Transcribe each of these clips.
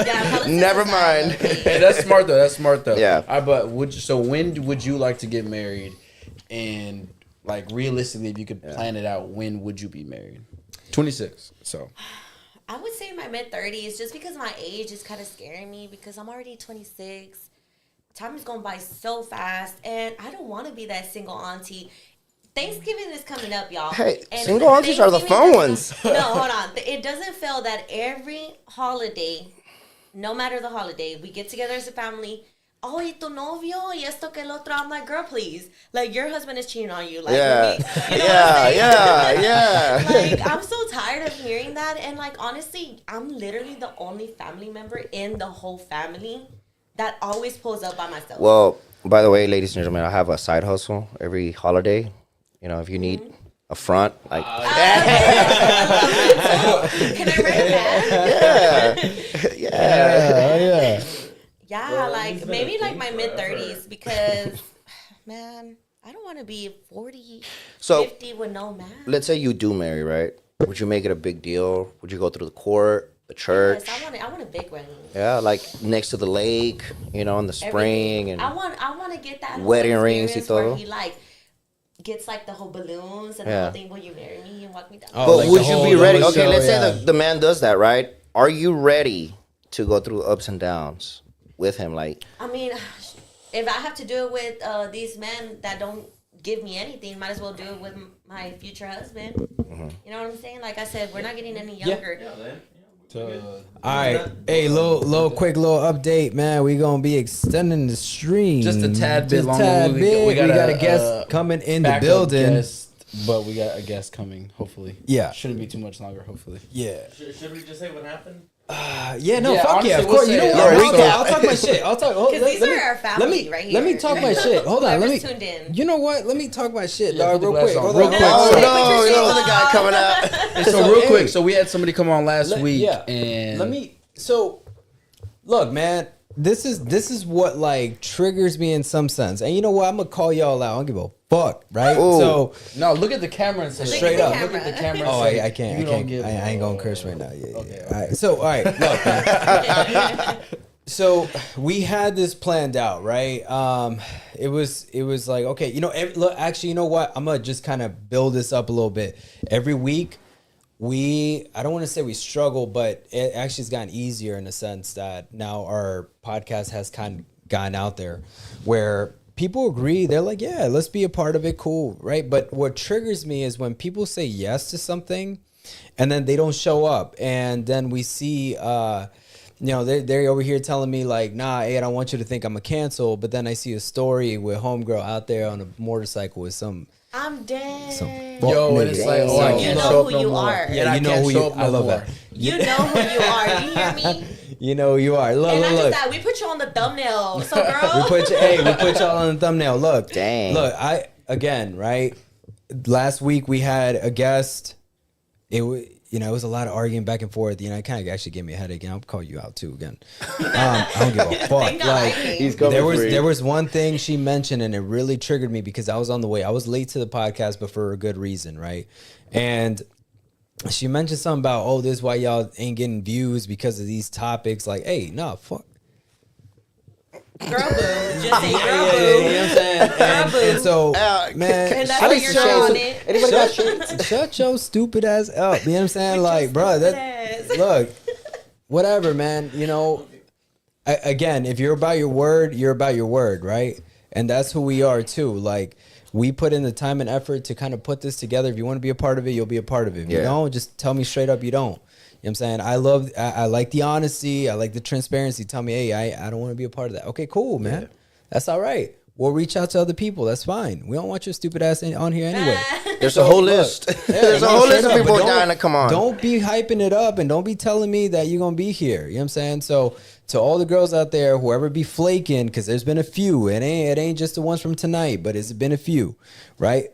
Yeah, never mind. Hey, that's smart though. Yeah. But when would you like to get married? And like realistically, if you could plan it out, when would you be married? 26. So I would say my mid-30s, just because my age is kind of scaring me because I'm already 26. Time is going by so fast, and I don't want to be that single auntie. Thanksgiving is coming up, y'all. Hey, and single aunties are the fun ones. No, hold on. It doesn't feel that every holiday, no matter the holiday, we get together as a family. Oh, y tu novio, y esto que el otro. I'm like, girl, please. Like, your husband is cheating on you. Like, yeah. You know what I'm saying? Yeah. Like, I'm so tired of hearing that. And, like, honestly, I'm literally the only family member in the whole family that always pulls up by myself. Well, by the way, ladies and gentlemen, I have a side hustle every holiday. You know, if you need a front, like... Can I recommend? Yeah. Yeah, like, maybe, like, my mid-30s because, man, I don't want to be 40, 50 with no man. Let's say you do marry, right? Would you make it a big deal? Would you go through the court, the church? Yes, I want a big wedding. Yeah, like next to the lake, you know, in the spring. Everything. And I want to get that wedding whole rings y todo. where he, like, gets, like, the whole balloons and the whole thing. Will you marry me and walk me down? But like would you be ready? Okay, show, let's say the man does that, right? Are you ready to go through ups and downs with him? Like, I mean, if I have to do it with these men that don't give me anything, might as well do it with my future husband. Mm-hmm. You know what I'm saying? Like I said, we're not getting any younger. All right, hey, quick update, man. We gonna be extending the stream just a tad bit longer. We got a guest coming in the building. But we got a guest coming, hopefully. Yeah. Shouldn't be too much longer, hopefully. Yeah. Should we just say what happened? Fuck yeah, of course. We'll You know what? I'll talk my shit. Because these are our family right here. Let me talk my shit. Hold on. Tuned in. You know what? Let me talk my shit, dog, real quick. Real quick. oh no, you know the guy coming out. So real quick, so we had somebody come on last week, and look, man. This is what like triggers me in some sense, and you know what? I'm gonna call y'all out. I don't give a fuck, right? Ooh. So no, look at the camera and say straight up. Look at the camera. Oh, and say, I can't. I ain't gonna curse right now. Yeah. Okay. All right. So all right, look. Man. So we had this planned out, right? It was like, okay, you know, look, actually, you know what? I'm gonna just kind of build this up a little bit. Every week, I don't want to say we struggle, but it actually has gotten easier in the sense that now our podcast has kind of gotten out there where people agree. They're like, yeah, let's be a part of it. Cool. Right. But what triggers me is when people say yes to something and then they don't show up. And then we see, they're over here telling me like, nah, hey, I don't want you to think I'm a cancel. But then I see a story with homegirl out there on a motorcycle with some. I'm dead. Yo, and it's like, I can't show up no more. Yeah, you know who you are. I love that. You know who you are. You hear me? You know who you are. Look, and look, not look. just that, we put you on the thumbnail. So, girl. we put y'all on the thumbnail. Look. Dang. Look, right? Last week we had a guest. It was a lot of arguing back and forth. It kind of actually gave me a headache. And I'll call you out too again. I don't give a fuck. Like, he's coming there was one thing she mentioned and it really triggered me because I was on the way. I was late to the podcast, but for a good reason, right? And she mentioned something about, oh, this is why y'all ain't getting views because of these topics. Like, hey, no, fuck. Girl boo. Just say girl boo. You know what I'm saying? And so, man, and that's what you're on it. Anybody got shirts? Shut your stupid ass up. You know what I'm saying? Like, bro, look, whatever, man. You know, again, if you're about your word, you're about your word, right? And that's who we are too. Like, we put in the time and effort to kind of put this together. If you want to be a part of it, you'll be a part of it. If you don't, just tell me straight up you don't. You know what I'm saying? I like the honesty. I like the transparency. Tell me, hey, I don't want to be a part of that. Okay, cool, man. Yeah. That's all right. We'll reach out to other people. That's fine. We don't want your stupid ass on here anyway. There's a whole list. There's a whole list of people dying to come on. Don't be hyping it up and don't be telling me that you're going to be here. You know what I'm saying? So to all the girls out there, whoever be flaking, because there's been a few. It ain't just the ones from tonight, but it's been a few, right?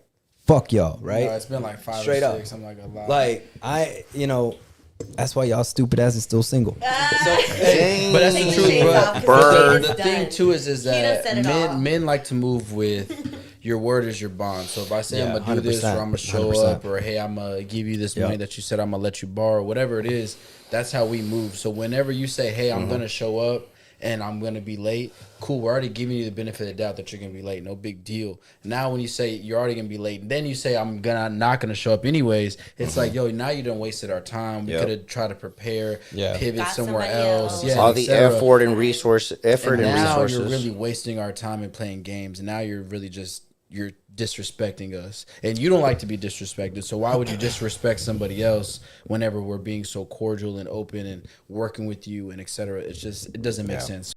Fuck y'all, right? No, it's been like 5 straight or 6. Up. I'm like a lot. Like, that's why y'all stupid ass is still single. But that's the truth. But the thing too is that men like to move with, your word is your bond. So if I say I'm Yeah, gonna do this, or 100%, I'm gonna show 100%. up, or hey, I'm gonna give you this Yep. money that you said I'm gonna let you borrow, whatever it is, that's how we move. So whenever you say, hey, I'm gonna show up and I'm gonna be late, cool, we're already giving you the benefit of the doubt that you're gonna be late, no big deal. Now when you say you're already gonna be late, and then you say I'm not gonna show up anyways, it's like, yo, now you done wasted our time. We Yep. could have tried to prepare, Yeah. pivot Got somewhere somebody else. else. Yeah, All the etc. effort and resources, And now resources. you're really wasting our time and playing games, and now you're really just you're disrespecting us, and you don't like to be disrespected. So why would you disrespect somebody else whenever we're being so cordial and open and working with you and etc.? It's just, it doesn't make sense.